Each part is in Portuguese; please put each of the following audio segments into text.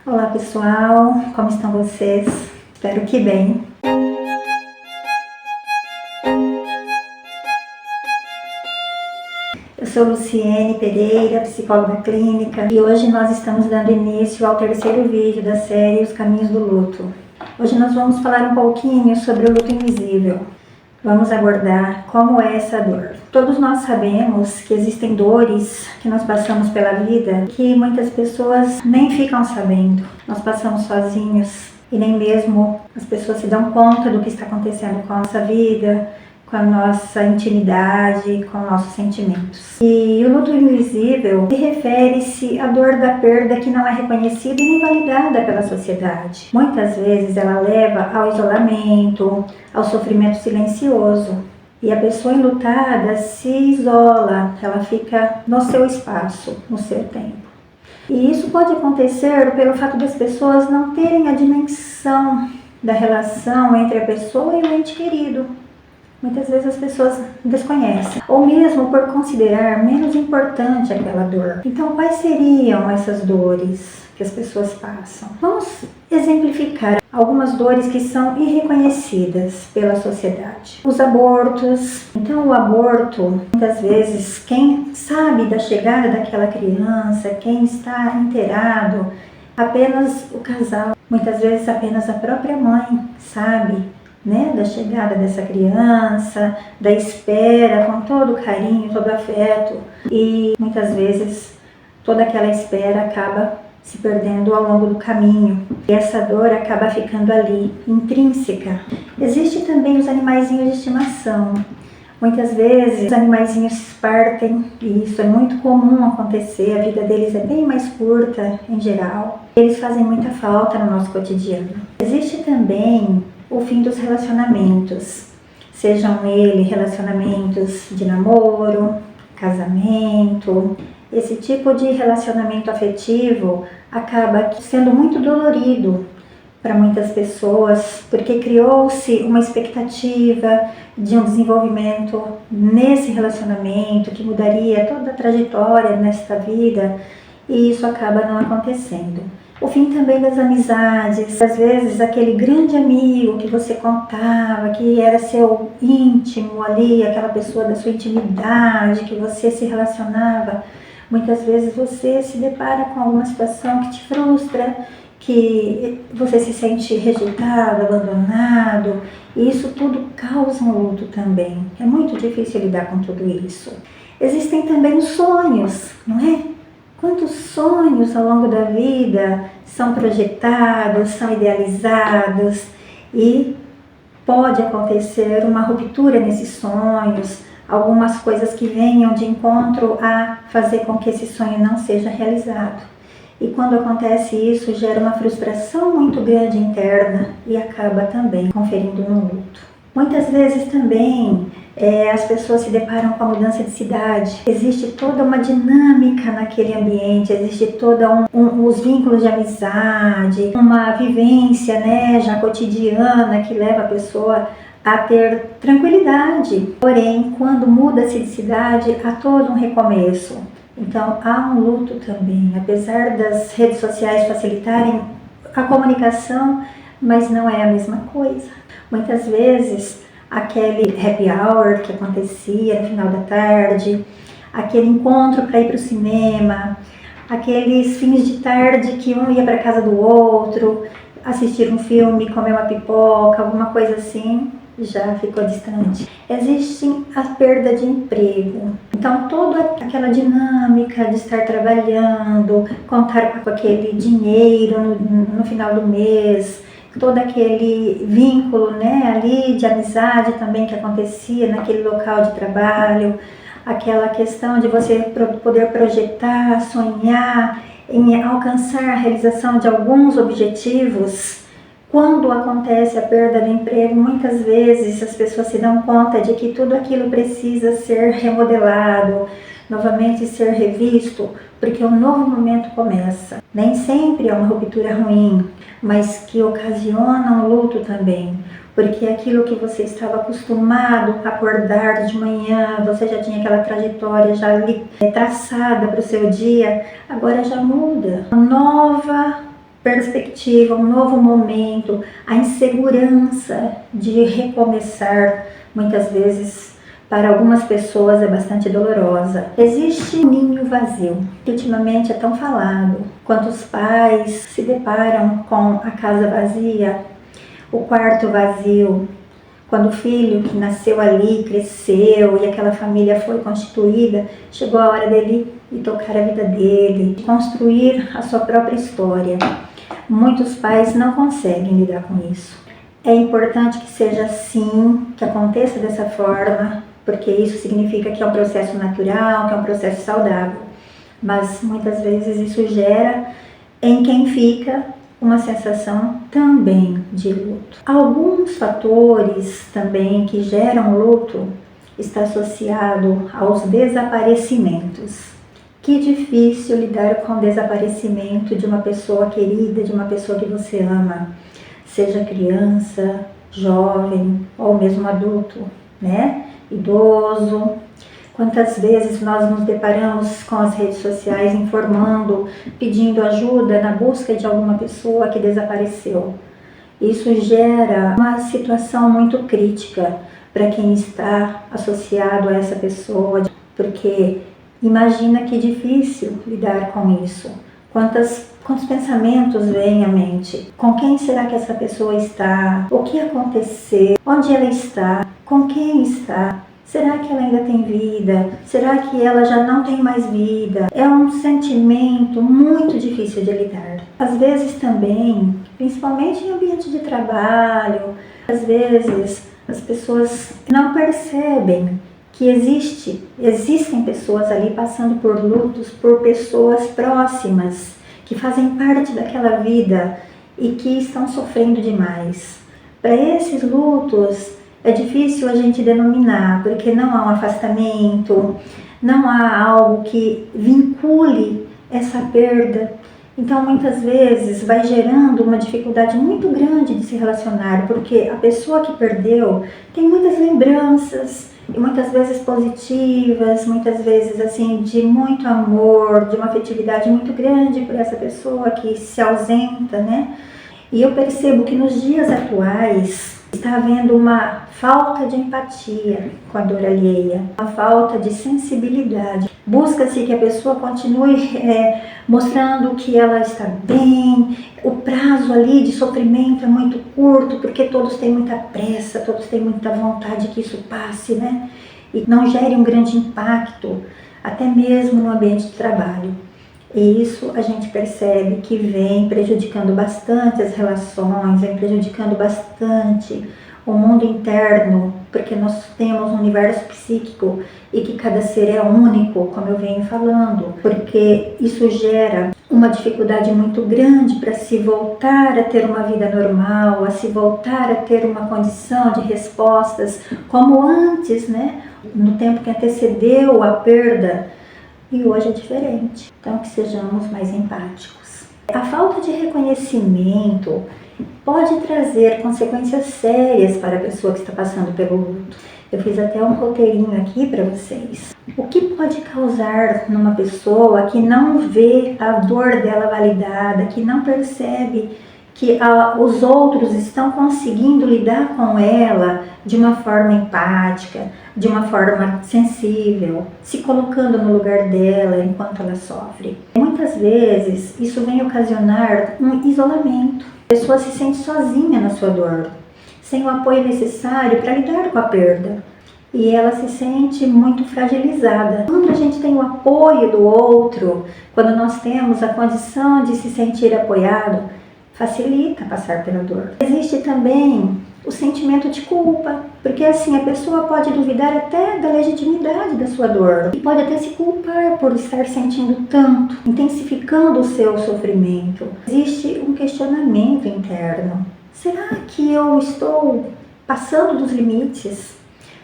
Olá pessoal, como estão vocês? Espero que bem. Eu sou Luciene Pereira, psicóloga clínica, e hoje nós estamos dando início ao terceiro vídeo da série Os Caminhos do Luto. Hoje nós vamos falar um pouquinho sobre o luto invisível. Vamos abordar como é essa dor. Todos nós sabemos que existem dores que nós passamos pela vida que muitas pessoas nem ficam sabendo. Nós passamos sozinhos e nem mesmo as pessoas se dão conta do que está acontecendo com a nossa vida, com a nossa intimidade, com nossos sentimentos. E o luto invisível refere-se à dor da perda que não é reconhecida e nem validada pela sociedade. Muitas vezes ela leva ao isolamento, ao sofrimento silencioso. E a pessoa enlutada se isola, ela fica no seu espaço, no seu tempo. E isso pode acontecer pelo fato das pessoas não terem a dimensão da relação entre a pessoa e o ente querido. Muitas vezes as pessoas desconhecem, ou mesmo por considerar menos importante aquela dor. Então, quais seriam essas dores que as pessoas passam? Vamos exemplificar algumas dores que são irreconhecidas pela sociedade. Os abortos. Então, o aborto, muitas vezes, quem sabe da chegada daquela criança, quem está inteirado, apenas o casal, muitas vezes apenas a própria mãe sabe, da chegada dessa criança, da espera com todo carinho, todo afeto, e muitas vezes toda aquela espera acaba se perdendo ao longo do caminho e essa dor acaba ficando ali, intrínseca. Existe também os animaizinhos de estimação. Muitas vezes os animaizinhos partem e isso é muito comum acontecer, a vida deles é bem mais curta em geral. Eles fazem muita falta no nosso cotidiano. Existe também o fim dos relacionamentos, sejam eles relacionamentos de namoro, casamento. Esse tipo de relacionamento afetivo acaba sendo muito dolorido para muitas pessoas, porque criou-se uma expectativa de um desenvolvimento nesse relacionamento que mudaria toda a trajetória nesta vida, e isso acaba não acontecendo. O fim também das amizades, às vezes aquele grande amigo que você contava, que era seu íntimo ali, aquela pessoa da sua intimidade, que você se relacionava, muitas vezes você se depara com alguma situação que te frustra, que você se sente rejeitado, abandonado, e isso tudo causa um luto também. É muito difícil lidar com tudo isso. Existem também os sonhos, não é? Quantos sonhos ao longo da vida são projetados, são idealizados e pode acontecer uma ruptura nesses sonhos, algumas coisas que venham de encontro a fazer com que esse sonho não seja realizado. E quando acontece isso, gera uma frustração muito grande interna e acaba também conferindo no luto. Muitas vezes também as pessoas se deparam com a mudança de cidade. Existe toda uma dinâmica naquele ambiente, existe toda os vínculos de amizade, uma vivência já cotidiana que leva a pessoa a ter tranquilidade. Porém, quando muda-se de cidade, há todo um recomeço. Então, há um luto também, apesar das redes sociais facilitarem a comunicação, mas não é a mesma coisa. Muitas vezes, aquele happy hour que acontecia no final da tarde, aquele encontro para ir para o cinema, aqueles fins de tarde que um ia para a casa do outro, assistir um filme, comer uma pipoca, alguma coisa assim, já ficou distante. Existe a perda de emprego. Então, toda aquela dinâmica de estar trabalhando, contar com aquele dinheiro no final do mês, todo aquele vínculo ali de amizade também que acontecia naquele local de trabalho, aquela questão de você poder projetar, sonhar em alcançar a realização de alguns objetivos. Quando acontece a perda do emprego, muitas vezes as pessoas se dão conta de que tudo aquilo precisa ser remodelado, novamente ser revisto, porque um novo momento começa. Nem sempre é uma ruptura ruim, mas que ocasiona um luto também, porque aquilo que você estava acostumado a acordar de manhã, você já tinha aquela trajetória já ali traçada para o seu dia, agora já muda. Uma nova perspectiva, um novo momento, a insegurança de recomeçar, muitas vezes, para algumas pessoas é bastante dolorosa. Existe um ninho vazio, que ultimamente é tão falado. Quantos pais se deparam com a casa vazia, o quarto vazio, quando o filho que nasceu ali, cresceu e aquela família foi constituída, chegou a hora dele ir tocar a vida dele, construir a sua própria história. Muitos pais não conseguem lidar com isso. É importante que seja assim, que aconteça dessa forma, porque isso significa que é um processo natural, que é um processo saudável. Mas muitas vezes isso gera em quem fica uma sensação também de luto. Alguns fatores também que geram luto está associado aos desaparecimentos. Que difícil lidar com o desaparecimento de uma pessoa querida, de uma pessoa que você ama, seja criança, jovem ou mesmo adulto, né? Idoso. Quantas vezes nós nos deparamos com as redes sociais informando, pedindo ajuda na busca de alguma pessoa que desapareceu. Isso gera uma situação muito crítica para quem está associado a essa pessoa, porque imagina que difícil lidar com isso. Quantos pensamentos vêm à mente? Com quem será que essa pessoa está? O que aconteceu? Onde ela está? Com quem está? Será que ela ainda tem vida? Será que ela já não tem mais vida? É um sentimento muito difícil de lidar. Às vezes também, principalmente em ambiente de trabalho, às vezes as pessoas não percebem que existem pessoas ali passando por lutos, por pessoas próximas, que fazem parte daquela vida e que estão sofrendo demais. Para esses lutos, é difícil a gente denominar, porque não há um afastamento, não há algo que vincule essa perda. Então, muitas vezes, vai gerando uma dificuldade muito grande de se relacionar, porque a pessoa que perdeu tem muitas lembranças, e muitas vezes positivas, muitas vezes assim de muito amor, de uma afetividade muito grande por essa pessoa que se ausenta, né? E eu percebo que nos dias atuais está havendo uma falta de empatia com a dor alheia, uma falta de sensibilidade. Busca-se que a pessoa continue mostrando que ela está bem. O prazo ali de sofrimento é muito curto, porque todos têm muita pressa, todos têm muita vontade que isso passe, né? E não gere um grande impacto, até mesmo no ambiente de trabalho. E isso a gente percebe que vem prejudicando bastante as relações, vem prejudicando bastante o mundo interno, porque nós temos um universo psíquico e que cada ser é único, como eu venho falando, porque isso gera uma dificuldade muito grande para se voltar a ter uma vida normal, a se voltar a ter uma condição de respostas como antes, né? No tempo que antecedeu a perda. E hoje é diferente, então que sejamos mais empáticos. A falta de reconhecimento pode trazer consequências sérias para a pessoa que está passando pelo luto. Eu fiz até um roteirinho aqui para vocês. O que pode causar numa pessoa que não vê a dor dela validada, que não percebe que os outros estão conseguindo lidar com ela de uma forma empática, de uma forma sensível, se colocando no lugar dela enquanto ela sofre. Muitas vezes isso vem ocasionar um isolamento. A pessoa se sente sozinha na sua dor, sem o apoio necessário para lidar com a perda. E ela se sente muito fragilizada. Quando a gente tem o apoio do outro, quando nós temos a condição de se sentir apoiado, facilita passar pela dor. Existe também o sentimento de culpa, porque assim a pessoa pode duvidar até da legitimidade da sua dor e pode até se culpar por estar sentindo tanto, intensificando o seu sofrimento. Existe um questionamento interno. Será que eu estou passando dos limites?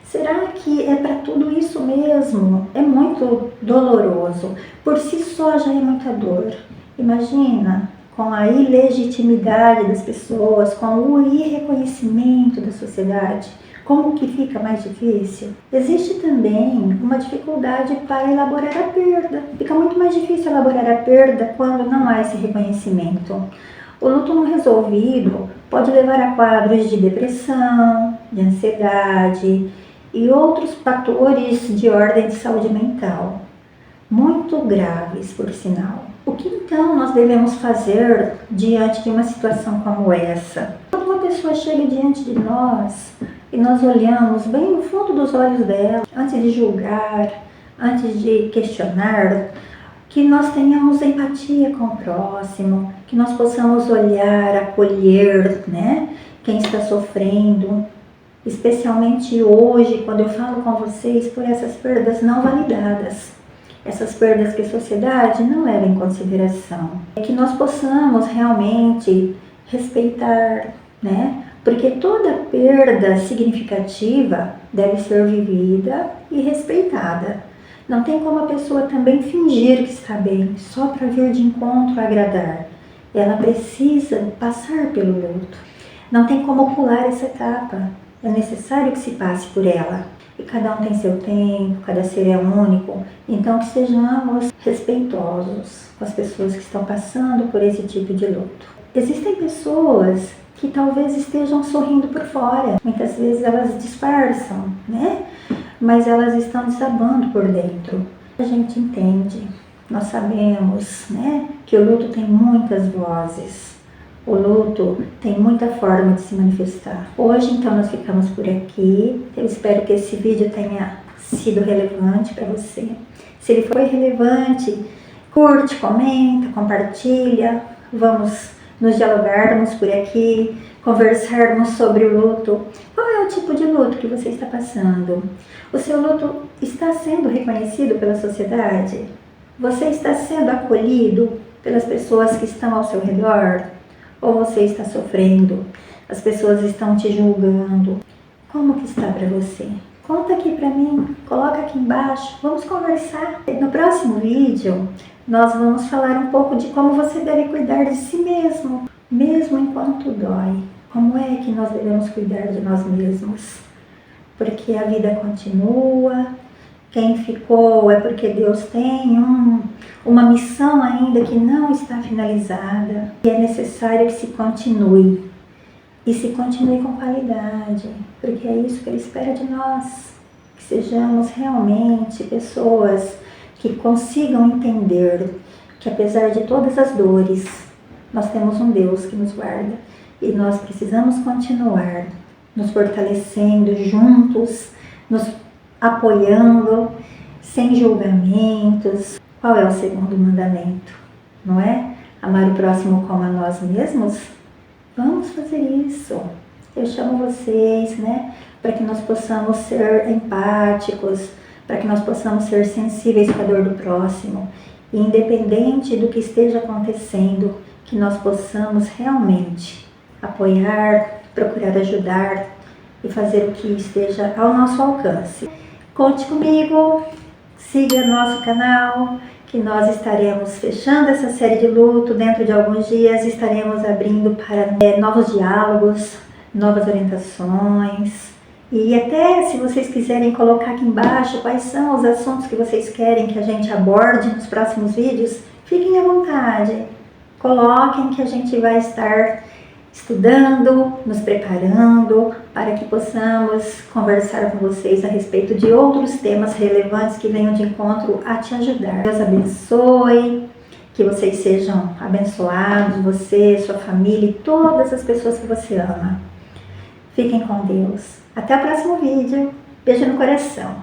Será que é para tudo isso mesmo? É muito doloroso. Por si só já é muita dor. Imagina com a ilegitimidade das pessoas, com o irreconhecimento da sociedade, como que fica mais difícil? Existe também uma dificuldade para elaborar a perda. Fica muito mais difícil elaborar a perda quando não há esse reconhecimento. O luto não resolvido pode levar a quadros de depressão, de ansiedade e outros fatores de ordem de saúde mental, muito graves, por sinal. O que então nós devemos fazer diante de uma situação como essa? Quando uma pessoa chega diante de nós e nós olhamos bem no fundo dos olhos dela, antes de julgar, antes de questionar, que nós tenhamos empatia com o próximo, que nós possamos olhar, acolher, né, quem está sofrendo, especialmente hoje, quando eu falo com vocês por essas perdas não validadas, essas perdas que a sociedade não leva em consideração. Que nós possamos realmente respeitar, né, porque toda perda significativa deve ser vivida e respeitada. Não tem como a pessoa também fingir que está bem, só para vir de encontro agradar. Ela precisa passar pelo luto. Não tem como pular essa etapa. É necessário que se passe por ela. E cada um tem seu tempo, cada ser é único. Então que sejamos respeitosos com as pessoas que estão passando por esse tipo de luto. Existem pessoas que talvez estejam sorrindo por fora. Muitas vezes elas disfarçam, né? Mas elas estão desabando por dentro. A gente entende, nós sabemos, né, que o luto tem muitas vozes. O luto tem muita forma de se manifestar. Hoje, então, nós ficamos por aqui. Eu espero que esse vídeo tenha sido relevante para você. Se ele foi relevante, curte, comenta, compartilha. Vamos nos dialogarmos por aqui, conversarmos sobre o luto. Qual é o tipo de luto que você está passando? O seu luto está sendo reconhecido pela sociedade? Você está sendo acolhido pelas pessoas que estão ao seu redor? Ou você está sofrendo? As pessoas estão te julgando? Como que está para você? Conta aqui para mim, coloca aqui embaixo, vamos conversar. No próximo vídeo, nós vamos falar um pouco de como você deve cuidar de si mesmo, mesmo enquanto dói. Como é que nós devemos cuidar de nós mesmos? Porque a vida continua, quem ficou é porque Deus tem uma missão ainda que não está finalizada. E é necessário que se continue. E se continue com qualidade, porque é isso que Ele espera de nós. Que sejamos realmente pessoas que consigam entender que apesar de todas as dores, nós temos um Deus que nos guarda. E nós precisamos continuar nos fortalecendo juntos, nos apoiando, sem julgamentos. Qual é o segundo mandamento? Não é? Amar o próximo como a nós mesmos? Vamos fazer isso. Eu chamo vocês, né? Para que nós possamos ser empáticos, para que nós possamos ser sensíveis com a dor do próximo. E independente do que esteja acontecendo, que nós possamos realmente apoiar, procurar ajudar e fazer o que esteja ao nosso alcance. Conte comigo, siga nosso canal, que nós estaremos fechando essa série de luto. Dentro de alguns dias estaremos abrindo para novos diálogos, novas orientações. E até se vocês quiserem colocar aqui embaixo quais são os assuntos que vocês querem que a gente aborde nos próximos vídeos, fiquem à vontade. Coloquem que a gente vai estar estudando, nos preparando para que possamos conversar com vocês a respeito de outros temas relevantes que venham de encontro a te ajudar. Deus abençoe, que vocês sejam abençoados, você, sua família e todas as pessoas que você ama. Fiquem com Deus. Até o próximo vídeo. Beijo no coração.